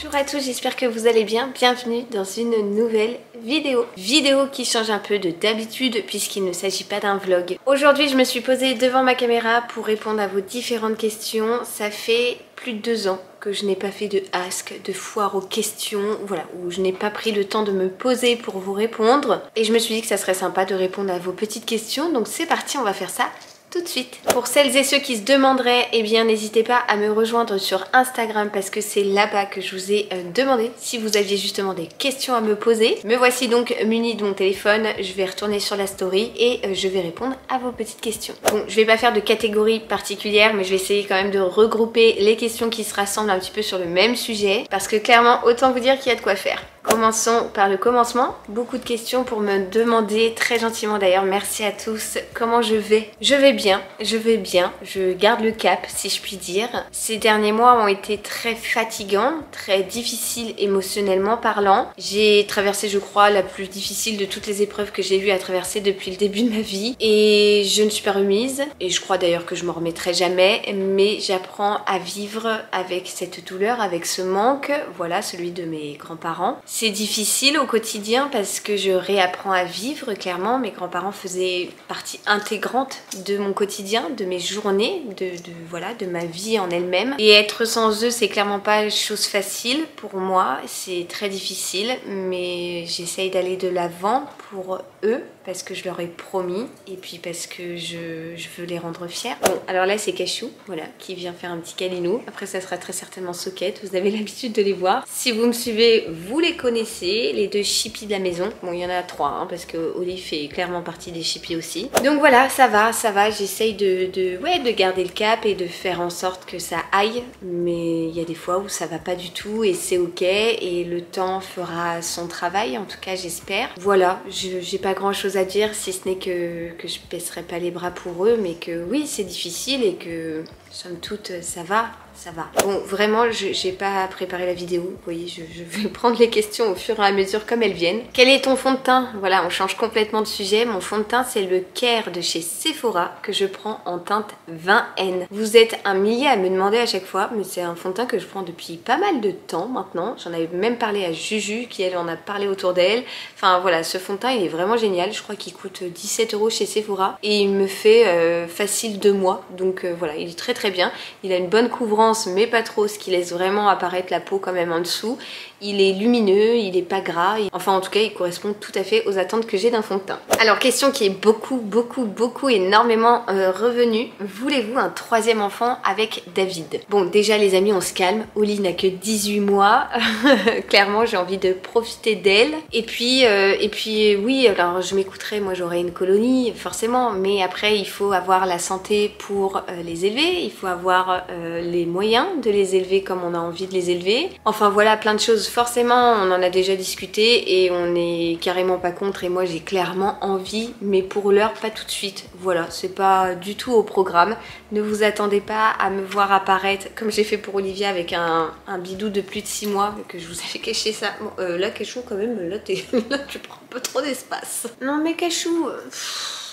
Bonjour à tous, j'espère que vous allez bien. Bienvenue dans une nouvelle vidéo. Vidéo qui change un peu de d'habitude puisqu'il ne s'agit pas d'un vlog. Aujourd'hui, je me suis posée devant ma caméra pour répondre à vos différentes questions. Ça fait plus de 2 ans que je n'ai pas fait de ask, de foire aux questions, voilà, où je n'ai pas pris le temps de me poser pour vous répondre. Et je me suis dit que ça serait sympa de répondre à vos petites questions. Donc c'est parti, on va faire ça tout de suite. Pour celles et ceux qui se demanderaient, eh bien n'hésitez pas à me rejoindre sur Instagram parce que c'est là-bas que je vous ai demandé si vous aviez justement des questions à me poser. Me voici donc munie de mon téléphone, je vais retourner sur la story et je vais répondre à vos petites questions. Bon, je vais pas faire de catégorie particulière mais je vais essayer quand même de regrouper les questions qui se rassemblent un petit peu sur le même sujet parce que clairement autant vous dire qu'il y a de quoi faire. Commençons par le commencement. Beaucoup de questions pour me demander, très gentiment d'ailleurs, merci à tous, comment je vais. Je vais bien, je garde le cap si je puis dire. Ces derniers mois ont été très fatigants, très difficiles émotionnellement parlant. J'ai traversé, je crois, la plus difficile de toutes les épreuves que j'ai eu à traverser depuis le début de ma vie. Et je ne suis pas remise, et je crois d'ailleurs que je m'en remettrai jamais, mais j'apprends à vivre avec cette douleur, avec ce manque, voilà, celui de mes grands-parents. C'est difficile au quotidien parce que je réapprends à vivre, clairement. Mes grands-parents faisaient partie intégrante de mon quotidien, de mes journées, voilà, de ma vie en elle-même. Et être sans eux, c'est clairement pas chose facile pour moi. C'est très difficile, mais j'essaye d'aller de l'avant pour eux parce que je leur ai promis et puis parce que je veux les rendre fiers. Bon, alors là c'est Cachou, voilà, qui vient faire un petit câlinou. Après ça sera très certainement Socket, vous avez l'habitude de les voir. Si vous me suivez, vous les connaissez, les 2 chippies de la maison. Bon, il y en a 3 hein, parce que Olive fait clairement partie des chippies aussi. Donc voilà, ça va, j'essaye de garder le cap et de faire en sorte que ça aille. Mais il y a des fois où ça va pas du tout et c'est ok et le temps fera son travail, en tout cas j'espère. Voilà, j'ai pas grand chose à dire si ce n'est que je baisserai pas les bras pour eux, mais que oui c'est difficile et que somme toute ça va. Bon, vraiment, j'ai pas préparé la vidéo. Vous voyez, je vais prendre les questions au fur et à mesure comme elles viennent. Quel est ton fond de teint? Voilà, on change complètement de sujet. Mon fond de teint, c'est le Care de chez Sephora que je prends en teinte 20N. Vous êtes un millier à me demander à chaque fois, mais c'est un fond de teint que je prends depuis pas mal de temps maintenant. J'en avais même parlé à Juju, qui elle en a parlé autour d'elle. Enfin voilà, ce fond de teint, il est vraiment génial. Je crois qu'il coûte 17 € chez Sephora. Et il me fait facile 2 mois. Donc voilà, il est très très bien. Il a une bonne couvrance mais pas trop, ce qui laisse vraiment apparaître la peau quand même en dessous. Il est lumineux, il est pas gras, enfin en tout cas il correspond tout à fait aux attentes que j'ai d'un fond de teint. Alors question qui est beaucoup énormément revenue, voulez-vous un 3e enfant avec David? Bon déjà les amis on se calme, Oli n'a que 18 mois, clairement j'ai envie de profiter d'elle et puis oui alors je m'écouterai, moi j'aurai une colonie forcément, mais après il faut avoir la santé pour les élever, il faut avoir les moyens de les élever comme on a envie de les élever, enfin voilà plein de choses. Forcément on en a déjà discuté et on n'est carrément pas contre et moi j'ai clairement envie, mais pour l'heure pas tout de suite. Voilà, c'est pas du tout au programme. Ne vous attendez pas à me voir apparaître comme j'ai fait pour Olivia avec un bidou de plus de 6 mois que je vous avais caché ça. Bon, là Cachou quand même, là tu prends un peu trop d'espace. Non mais Cachou...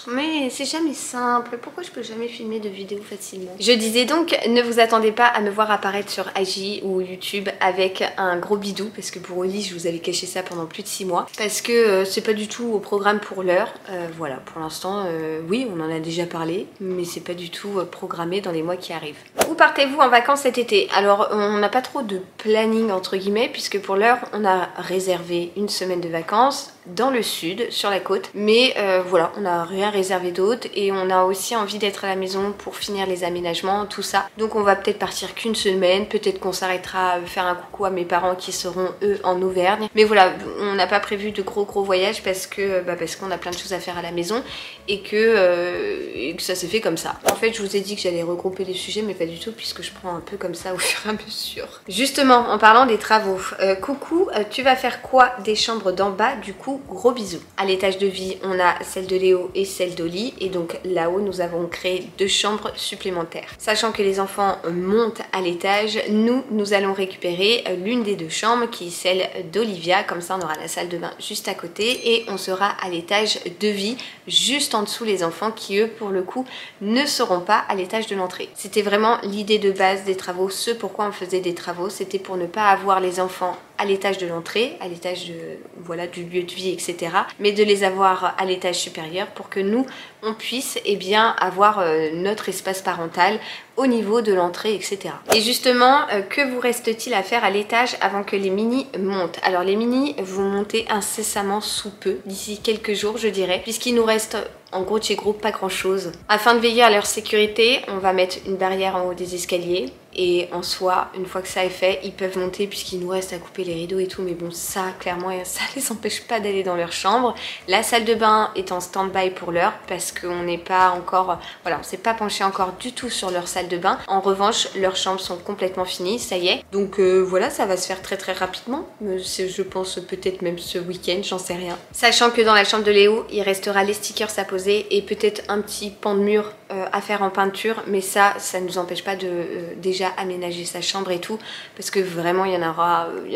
Mais c'est jamais simple, pourquoi je peux jamais filmer de vidéos facilement? Je disais donc, ne vous attendez pas à me voir apparaître sur IG ou YouTube avec un gros bidou, parce que pour Oli, je vous avais caché ça pendant plus de 6 mois, parce que c'est pas du tout au programme pour l'heure. Voilà, pour l'instant, oui, on en a déjà parlé, mais c'est pas du tout programmé dans les mois qui arrivent. Où partez-vous en vacances cet été? Alors, on n'a pas trop de planning entre guillemets, puisque pour l'heure, on a réservé une semaine de vacances dans le sud, sur la côte, mais voilà, on n'a rien réservé d'autre et on a aussi envie d'être à la maison pour finir les aménagements, tout ça. Donc on va peut-être partir qu'une semaine, peut-être qu'on s'arrêtera à faire un coucou à mes parents qui seront eux en Auvergne. Mais voilà, on n'a pas prévu de gros voyages parce qu'on a plein de choses à faire à la maison et que ça s'est fait comme ça. En fait, je vous ai dit que j'allais regrouper les sujets, mais pas du tout puisque je prends un peu comme ça au fur et à mesure. Justement, en parlant des travaux, coucou, tu vas faire quoi des chambres d'en bas du coup vous, gros bisous. À l'étage de vie, on a celle de Léo et celle d'Oli, et donc là-haut, nous avons créé 2 chambres supplémentaires. Sachant que les enfants montent à l'étage, nous allons récupérer l'une des 2 chambres qui est celle d'Olivia, comme ça on aura la salle de bain juste à côté et on sera à l'étage de vie, juste en dessous les enfants qui eux pour le coup ne seront pas à l'étage de l'entrée. C'était vraiment l'idée de base des travaux, ce pourquoi on faisait des travaux, c'était pour ne pas avoir les enfants à l'étage de l'entrée, à l'étage de, voilà, du lieu de vie, etc. Mais de les avoir à l'étage supérieur pour que nous, on puisse bien avoir notre espace parental au niveau de l'entrée, etc. Et justement, que vous reste-t-il à faire à l'étage avant que les minis montent? Alors les minis vont monter incessamment sous peu, d'ici quelques jours je dirais, puisqu'il nous reste en gros de chez gros pas grand chose. Afin de veiller à leur sécurité, on va mettre une barrière en haut des escaliers. Et en soi, une fois que ça est fait, ils peuvent monter puisqu'il nous reste à couper les rideaux et tout. Mais bon, ça, clairement, ça les empêche pas d'aller dans leur chambre. La salle de bain est en stand-by pour l'heure parce qu'on n'est pas encore... Voilà, on s'est pas penché encore du tout sur leur salle de bain. En revanche, leurs chambres sont complètement finies, ça y est. Donc voilà, ça va se faire très rapidement. Je pense peut-être même ce week-end, j'en sais rien. Sachant que dans la chambre de Léo, il restera les stickers à poser et peut-être un petit pan de mur à faire en peinture. Mais ça ne nous empêche pas de déjà aménager sa chambre et tout parce que vraiment il y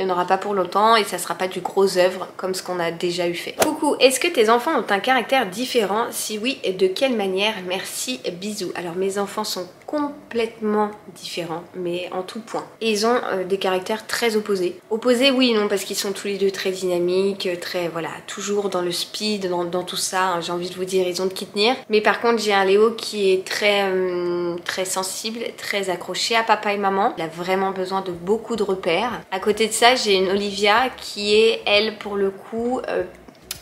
en aura pas pour longtemps et ça sera pas du gros œuvre comme ce qu'on a déjà eu fait. Coucou, est-ce que tes enfants ont un caractère différent? Si oui, de quelle manière? Merci, bisous. Alors mes enfants sont complètement différents mais en tout point. Et ils ont des caractères très opposés. Opposés oui et non parce qu'ils sont tous les deux très dynamiques, très voilà, toujours dans le speed, dans tout ça, hein, j'ai envie de vous dire, ils ont de qui tenir. Mais par contre j'ai un Léo qui est très sensible, très accroché à papa et maman. Il a vraiment besoin de beaucoup de repères. À côté de ça, j'ai une Olivia qui est, elle, pour le coup...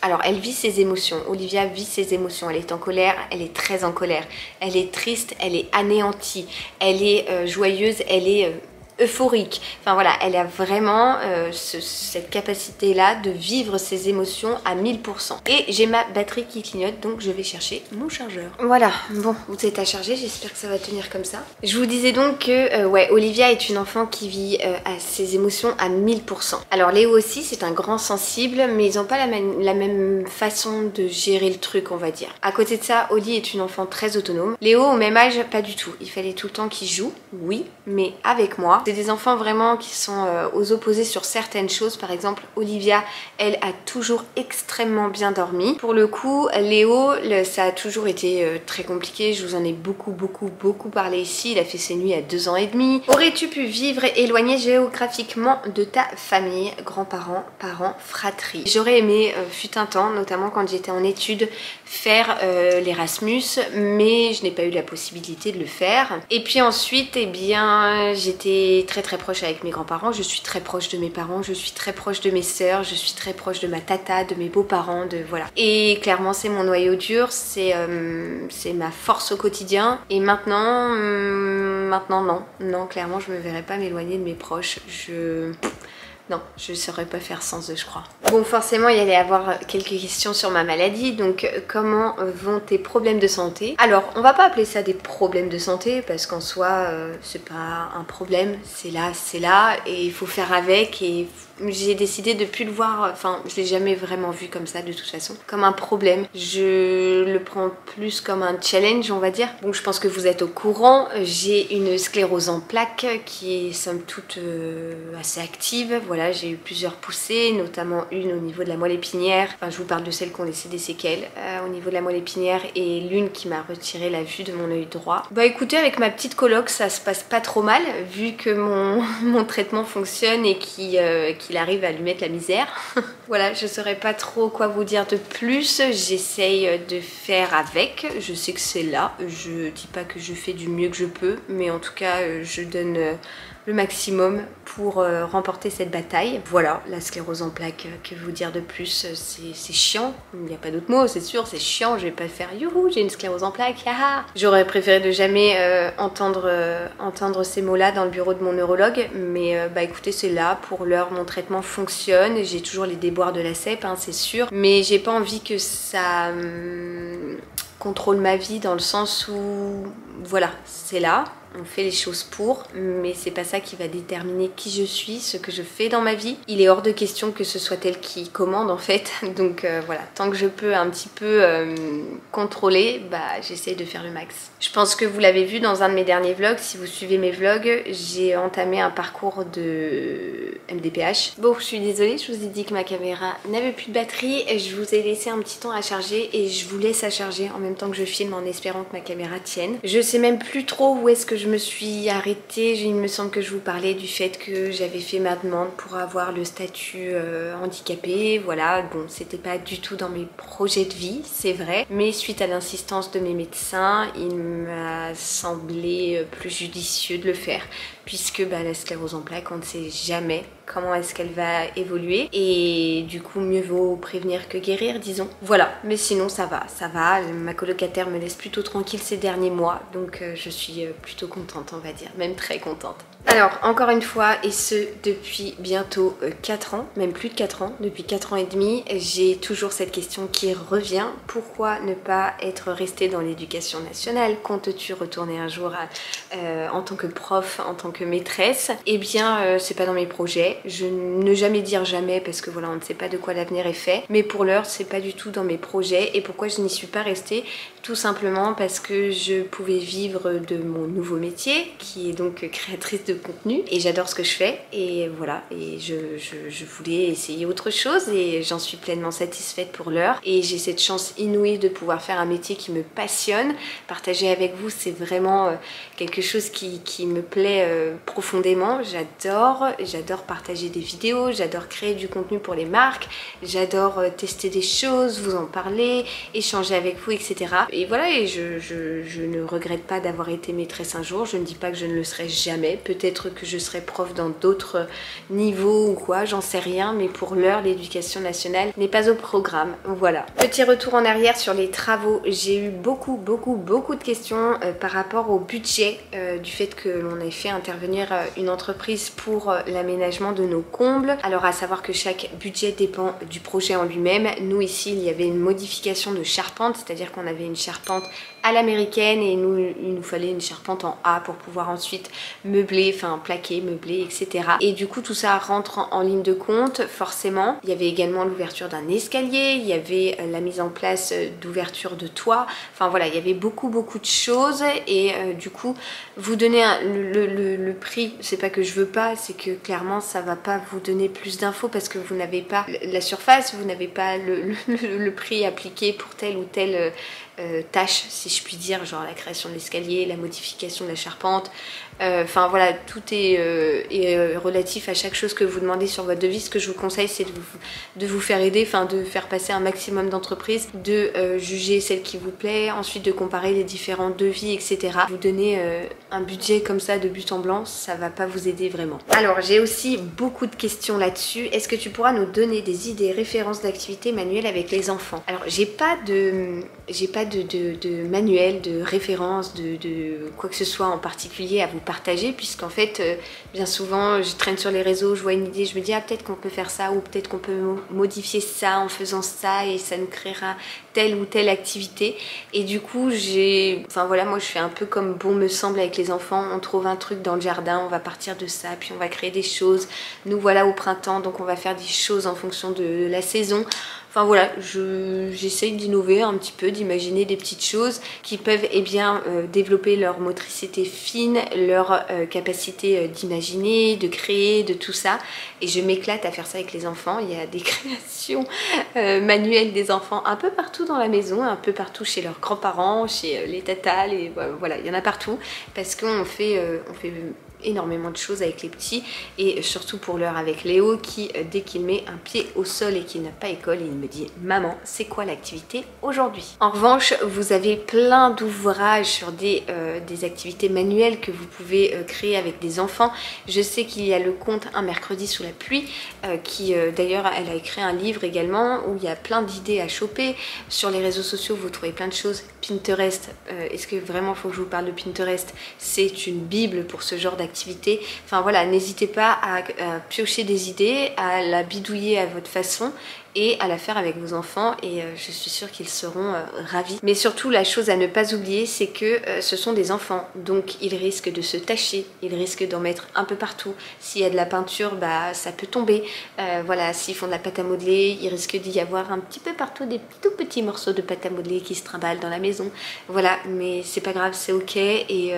alors, elle vit ses émotions. Olivia vit ses émotions. Elle est en colère, elle est très en colère. Elle est triste, elle est anéantie. Elle est joyeuse, elle est... euphorique. Enfin voilà, elle a vraiment cette capacité-là de vivre ses émotions à 1000%. Et j'ai ma batterie qui clignote, donc je vais chercher mon chargeur. Voilà, bon, vous êtes à charger, j'espère que ça va tenir comme ça. Je vous disais donc que, ouais, Olivia est une enfant qui vit à ses émotions à 1000%. Alors Léo aussi, c'est un grand sensible, mais ils n'ont pas la même façon de gérer le truc, on va dire. À côté de ça, Oli est une enfant très autonome. Léo, au même âge, pas du tout. Il fallait tout le temps qu'il joue, oui, mais avec moi. C'est des enfants vraiment qui sont aux opposés sur certaines choses. Par exemple, Olivia, elle a toujours extrêmement bien dormi. Pour le coup, Léo, ça a toujours été très compliqué. Je vous en ai beaucoup parlé ici. Il a fait ses nuits à 2 ans et demi. Aurais-tu pu vivre éloigné géographiquement de ta famille, grands-parents, parents, fratrie? J'aurais aimé, fut un temps, notamment quand j'étais en études, faire l'Erasmus, mais je n'ai pas eu la possibilité de le faire. Et puis ensuite, eh bien, j'étais très proche avec mes grands-parents, je suis très proche de mes parents, je suis très proche de mes sœurs, je suis très proche de ma tata, de mes beaux-parents, de voilà. Et clairement c'est mon noyau dur, c'est ma force au quotidien. Et maintenant, non, clairement je me verrais pas m'éloigner de mes proches. Non, je ne saurais pas faire sans eux, je crois. Bon, forcément, il y allait avoir quelques questions sur ma maladie. Donc, comment vont tes problèmes de santé? Alors, on va pas appeler ça des problèmes de santé parce qu'en soi, c'est pas un problème. C'est là, et il faut faire avec. Et j'ai décidé de plus le voir, enfin, je l'ai jamais vraiment vu comme ça de toute façon, comme un problème. Je le prends plus comme un challenge, on va dire. Bon, je pense que vous êtes au courant. J'ai une sclérose en plaques qui est somme toute assez active. Voilà, j'ai eu plusieurs poussées, notamment une au niveau de la moelle épinière. Enfin, je vous parle de celles qui ont laissé des séquelles au niveau de la moelle épinière et l'une qui m'a retiré la vue de mon œil droit. Bah écoutez, avec ma petite coloc, ça se passe pas trop mal vu que mon traitement fonctionne et qu'il arrive à lui mettre la misère. Voilà, je saurais pas trop quoi vous dire de plus. J'essaye de faire avec. Je sais que c'est là. Je dis pas que je fais du mieux que je peux, mais en tout cas, je donne le maximum pour remporter cette bataille. Voilà, la sclérose en plaques, que vous dire de plus, c'est chiant. Il n'y a pas d'autre mot, c'est sûr, c'est chiant. Je vais pas faire youhou, j'ai une sclérose en plaques, haha. J'aurais préféré de jamais entendre ces mots-là dans le bureau de mon neurologue, mais bah écoutez, c'est là. Pour l'heure, mon traitement fonctionne. J'ai toujours les déboires de la CEP, hein, c'est sûr, mais j'ai pas envie que ça contrôle ma vie dans le sens où voilà, c'est là. on fait les choses pour, mais c'est pas ça qui va déterminer qui je suis, ce que je fais dans ma vie. Il est hors de question que ce soit elle qui commande en fait, donc voilà, tant que je peux un petit peu contrôler, bah j'essaie de faire le max. Je pense que vous l'avez vu dans un de mes derniers vlogs, si vous suivez mes vlogs, j'ai entamé un parcours de MDPH. Bon, je suis désolée, je vous ai dit que ma caméra n'avait plus de batterie, je vous ai laissé un petit temps à charger et je vous laisse à charger en même temps que je filme en espérant que ma caméra tienne. Je sais même plus trop où est-ce que je me suis arrêtée, il me semble que je vous parlais du fait que j'avais fait ma demande pour avoir le statut handicapé, voilà, bon, c'était pas du tout dans mes projets de vie, c'est vrai, mais suite à l'insistance de mes médecins, il m'a semblé plus judicieux de le faire, puisque la sclérose en plaques, on ne sait jamais comment est-ce qu'elle va évoluer, et du coup mieux vaut prévenir que guérir, disons. Voilà, mais sinon ça va, ma colocataire me laisse plutôt tranquille ces derniers mois, donc je suis plutôt contente, on va dire, même très contente. Alors, encore une fois, et ce depuis bientôt 4 ans, même plus de 4 ans, depuis 4 ans et demi, j'ai toujours cette question qui revient. Pourquoi ne pas être resté dans l'éducation nationale? Comptes-tu retourner un jour en tant que prof, en tant que maîtresse? Eh bien, c'est pas dans mes projets. Je ne jamais dire jamais parce que voilà, on ne sait pas de quoi l'avenir est fait. Mais pour l'heure, c'est pas du tout dans mes projets. Et pourquoi je n'y suis pas restée? Tout simplement parce que je pouvais vivre de mon nouveau métier, qui est donc créatrice de contenu, et j'adore ce que je fais, et voilà, et je voulais essayer autre chose, et j'en suis pleinement satisfaite pour l'heure, et j'ai cette chance inouïe de pouvoir faire un métier qui me passionne. Partager avec vous, c'est vraiment quelque chose qui me plaît profondément. J'adore partager des vidéos, j'adore créer du contenu pour les marques, j'adore tester des choses, vous en parler, échanger avec vous, etc. Et voilà, et je ne regrette pas d'avoir été maîtresse un jour, je ne dis pas que je ne le serai jamais, peut-être que je serai prof dans d'autres niveaux ou quoi, j'en sais rien, mais pour l'heure, l'éducation nationale n'est pas au programme, voilà. Petit retour en arrière sur les travaux, j'ai eu beaucoup de questions par rapport au budget, du fait que l'on ait fait intervenir une entreprise pour l'aménagement de nos combles. Alors à savoir que chaque budget dépend du projet en lui-même. Nous ici, il y avait une modification de charpente, c'est-à-dire qu'on avait une charpente à l'américaine et il nous fallait une charpente en A pour pouvoir ensuite meubler, enfin plaquer, meubler, etc. Et du coup tout ça rentre en ligne de compte forcément. Il y avait également l'ouverture d'un escalier, il y avait la mise en place d'ouverture de toit, enfin voilà, il y avait beaucoup de choses, et du coup vous donner le prix, c'est pas que je veux pas, c'est que clairement ça va pas vous donner plus d'infos parce que vous n'avez pas la surface, vous n'avez pas le prix appliqué pour telle ou telle tâche, si je puis dire, genre la création de l'escalier, la modification de la charpente, enfin voilà, tout est relatif à chaque chose que vous demandez sur votre devis. Ce que je vous conseille, c'est de vous faire aider, enfin de faire passer un maximum d'entreprises, de juger celle qui vous plaît, ensuite de comparer les différents devis, etc. Vous donner un budget comme ça de but en blanc, ça va pas vous aider vraiment. Alors j'ai aussi beaucoup de questions là-dessus. Est-ce que tu pourras nous donner des idées, références d'activités manuelles avec les enfants? Alors j'ai pas de manuel, de référence, de quoi que ce soit en particulier à vous partager, puisqu'en fait bien souvent je traîne sur les réseaux, je vois une idée, je me dis ah peut-être qu'on peut faire ça, ou peut-être qu'on peut modifier ça en faisant ça et ça nous créera telle ou telle activité. Et du coup enfin voilà, moi je fais un peu comme bon me semble avec les enfants. On trouve un truc dans le jardin, on va partir de ça, puis on va créer des choses. Nous voilà au printemps, donc on va faire des choses en fonction de la saison. Enfin voilà, j'essaye d'innover un petit peu, d'imaginer des petites choses qui peuvent développer leur motricité fine, leur capacité d'imaginer, de créer, de tout ça. Et je m'éclate à faire ça avec les enfants. Il y a des créations manuelles des enfants un peu partout dans la maison, un peu partout chez leurs grands-parents, chez les tatas, voilà, il y en a partout, parce qu'on fait énormément de choses avec les petits, et surtout pour l'heure avec Léo qui dès qu'il met un pied au sol et qu'il n'a pas école, il me dit maman c'est quoi l'activité aujourd'hui. En revanche vous avez plein d'ouvrages sur des activités manuelles que vous pouvez créer avec des enfants. Je sais qu'il y a le compte Un mercredi sous la pluie qui d'ailleurs elle a écrit un livre également où il y a plein d'idées à choper. Sur les réseaux sociaux vous trouvez plein de choses. Pinterest, est-ce que vraiment il faut que je vous parle de Pinterest? C'est une bible pour ce genre d'activité. Enfin voilà, n'hésitez pas à piocher des idées, à la bidouiller à votre façon, et à la faire avec vos enfants et je suis sûre qu'ils seront ravis. Mais surtout la chose à ne pas oublier, c'est que ce sont des enfants, donc ils risquent de se tacher, ils risquent d'en mettre un peu partout. S'il y a de la peinture, bah ça peut tomber. Voilà, s'ils font de la pâte à modeler, il risque d'y avoir un petit peu partout des tout petits morceaux de pâte à modeler qui se trimballent dans la maison. Voilà, mais c'est pas grave, c'est ok et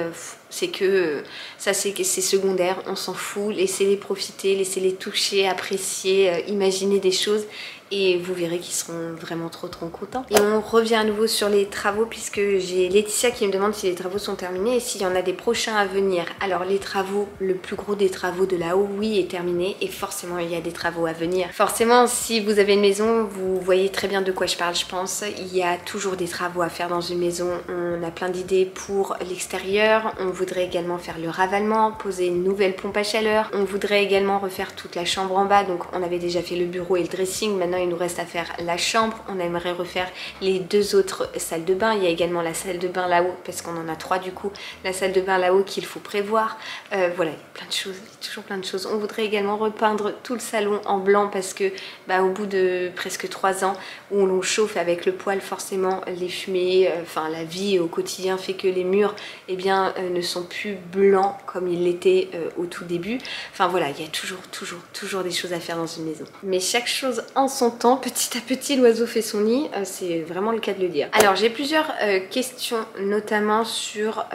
c'est que ça c'est secondaire, on s'en fout, laissez-les profiter, laissez-les toucher, apprécier, imaginer des choses et vous verrez qu'ils seront vraiment trop contents. Et on revient à nouveau sur les travaux puisque j'ai Laetitia qui me demande si les travaux sont terminés et s'il y en a des prochains à venir. Alors les travaux, le plus gros des travaux de là-haut, oui, est terminé et forcément il y a des travaux à venir. Forcément, si vous avez une maison, vous voyez très bien de quoi je parle, je pense. Il y a toujours des travaux à faire dans une maison. On a plein d'idées pour l'extérieur. On voudrait également faire le ravalement, poser une nouvelle pompe à chaleur. On voudrait également refaire toute la chambre en bas. Donc on avait déjà fait le bureau et le dressing. Maintenant il nous reste à faire la chambre. On aimerait refaire les deux autres salles de bain. Il y a également la salle de bain là-haut parce qu'on en a trois du coup. La salle de bain là-haut qu'il faut prévoir. Voilà, il y a plein de choses, toujours plein de choses. On voudrait également repeindre tout le salon en blanc parce que bah, au bout de presque 3 ans où l'on chauffe avec le poêle, forcément les fumées, enfin la vie au quotidien fait que les murs eh bien, ne sont plus blancs comme ils l'étaient au tout début. Enfin voilà, il y a toujours des choses à faire dans une maison. Mais chaque chose en son temps, petit à petit l'oiseau fait son nid, c'est vraiment le cas de le dire. Alors j'ai plusieurs questions notamment sur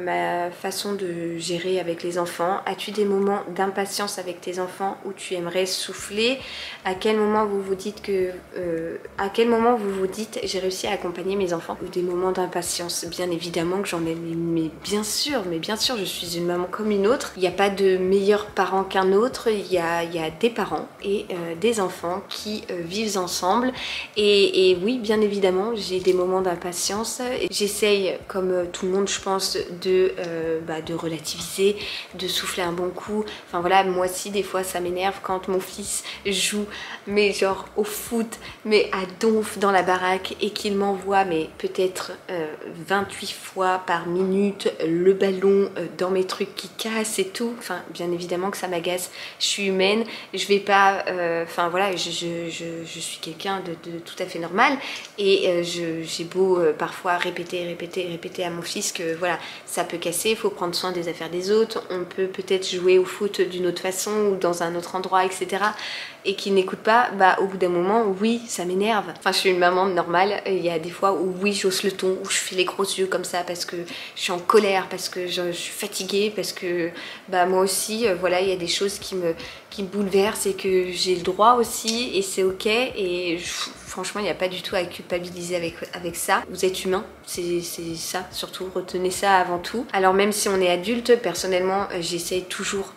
ma façon de gérer avec les enfants. As-tu des moments d'impatience avec tes enfants où tu aimerais souffler? À quel moment vous vous dites que j'ai réussi à accompagner mes enfants? Ou des moments d'impatience? Bien évidemment que j'en ai, mais bien sûr, je suis une maman comme une autre. Il n'y a pas de meilleur parent qu'un autre. Il y a des parents et des enfants qui vivent ensemble et oui, bien évidemment j'ai des moments d'impatience. J'essaye comme tout le monde je pense de relativiser, de souffler un bon coup. Enfin voilà, moi aussi des fois ça m'énerve quand mon fils joue mais genre au foot mais à donf dans la baraque et qu'il m'envoie mais peut-être 28 fois par minute le ballon dans mes trucs qui cassent et tout. Enfin bien évidemment que ça m'agace, je suis humaine, je vais pas enfin voilà, je suis quelqu'un de tout à fait normal et j'ai beau parfois répéter à mon fils que voilà, ça peut casser, il faut prendre soin des affaires des autres, on peut peut-être jouer au foot d'une autre façon ou dans un autre endroit, etc. et qu'il n'écoute pas, bah au bout d'un moment, oui, ça m'énerve. Enfin, je suis une maman normale, il y a des fois où oui, j'hausse le ton, où je fais les gros yeux comme ça parce que je suis en colère, parce que je suis fatiguée, parce que bah moi aussi, voilà, il y a des choses qui me bouleversent et que j'ai le droit aussi et c'est ok et franchement, il n'y a pas du tout à culpabiliser avec ça. Vous êtes humain, c'est ça, surtout, retenez ça avant tout. Alors même si on est adulte, personnellement, j'essaye toujours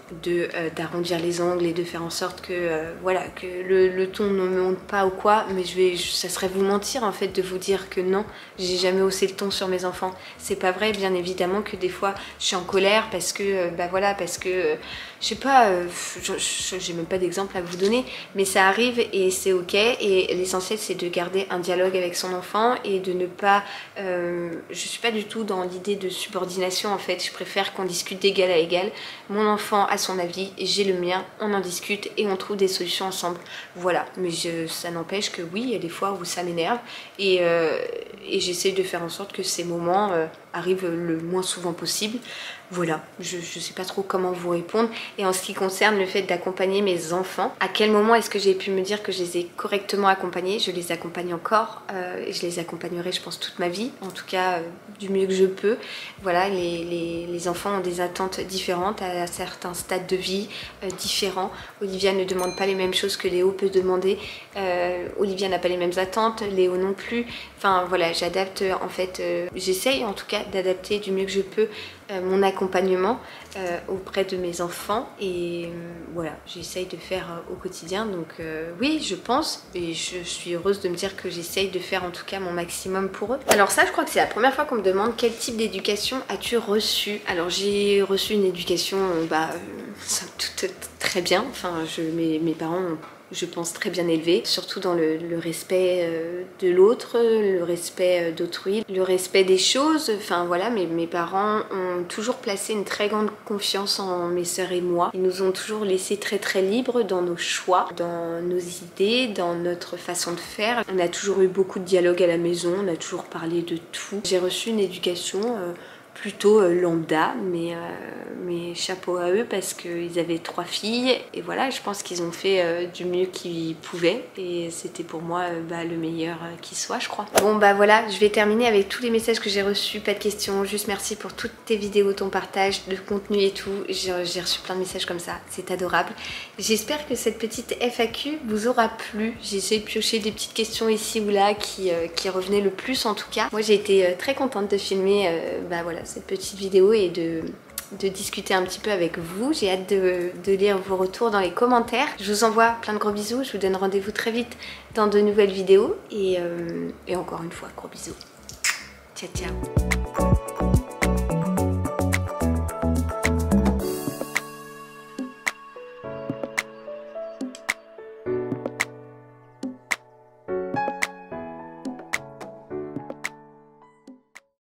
d'arrondir les angles et de faire en sorte que, voilà, que le ton ne monte pas ou quoi, mais ça serait vous mentir en fait de vous dire que non, j'ai jamais haussé le ton sur mes enfants. C'est pas vrai, bien évidemment que des fois, je suis en colère parce que, bah voilà, parce que, je sais pas, j'ai même pas d'exemple à vous donner, mais ça arrive et c'est ok et l'essentiel c'est de garder un dialogue avec son enfant et de ne pas, je suis pas du tout dans l'idée de subordination en fait, je préfère qu'on discute d'égal à égal. Mon enfant a son avis, j'ai le mien, on en discute et on trouve des solutions ensemble, voilà. Mais ça n'empêche que oui, il y a des fois où ça m'énerve et j'essaie de faire en sorte que ces moments arrivent le moins souvent possible. Voilà, je sais pas trop comment vous répondre. Et en ce qui concerne le fait d'accompagner mes enfants, à quel moment est-ce que j'ai pu me dire que je les ai correctement accompagnés? Je les accompagne encore et je les accompagnerai je pense toute ma vie, en tout cas du mieux que je peux. Voilà, les enfants ont des attentes différentes à certains stades de vie différents. Olivia ne demande pas les mêmes choses que Léo peut demander. Olivia n'a pas les mêmes attentes, Léo non plus. Enfin voilà, j'adapte en fait, j'essaye en tout cas d'adapter du mieux que je peux mon accompagnement auprès de mes enfants et voilà, j'essaye de faire au quotidien. Donc oui, je pense et je suis heureuse de me dire que j'essaye de faire en tout cas mon maximum pour eux. Alors ça, je crois que c'est la première fois qu'on me demande quel type d'éducation as-tu reçu. Alors j'ai reçu une éducation somme toute très bien. Enfin, mes parents ont je pense, très bien élevée, surtout dans le respect de l'autre, le respect d'autrui, le respect des choses. Enfin voilà, mes parents ont toujours placé une très grande confiance en mes sœurs et moi. Ils nous ont toujours laissé très libres dans nos choix, dans nos idées, dans notre façon de faire. On a toujours eu beaucoup de dialogue à la maison, on a toujours parlé de tout. J'ai reçu une éducation plutôt lambda, mais chapeau à eux parce qu'ils avaient 3 filles et voilà, je pense qu'ils ont fait du mieux qu'ils pouvaient et c'était pour moi le meilleur qui soit, je crois. Bon bah voilà, je vais terminer avec tous les messages que j'ai reçus, pas de questions, juste merci pour toutes tes vidéos, ton partage de contenu et tout. J'ai reçu plein de messages comme ça, c'est adorable. J'espère que cette petite FAQ vous aura plu. J'ai essayé de piocher des petites questions ici ou là qui revenaient le plus en tout cas. Moi j'ai été très contente de filmer voilà, cette petite vidéo et de discuter un petit peu avec vous. J'ai hâte de lire vos retours dans les commentaires. Je vous envoie plein de gros bisous. Je vous donne rendez-vous très vite dans de nouvelles vidéos. Et encore une fois, gros bisous. Ciao, ciao.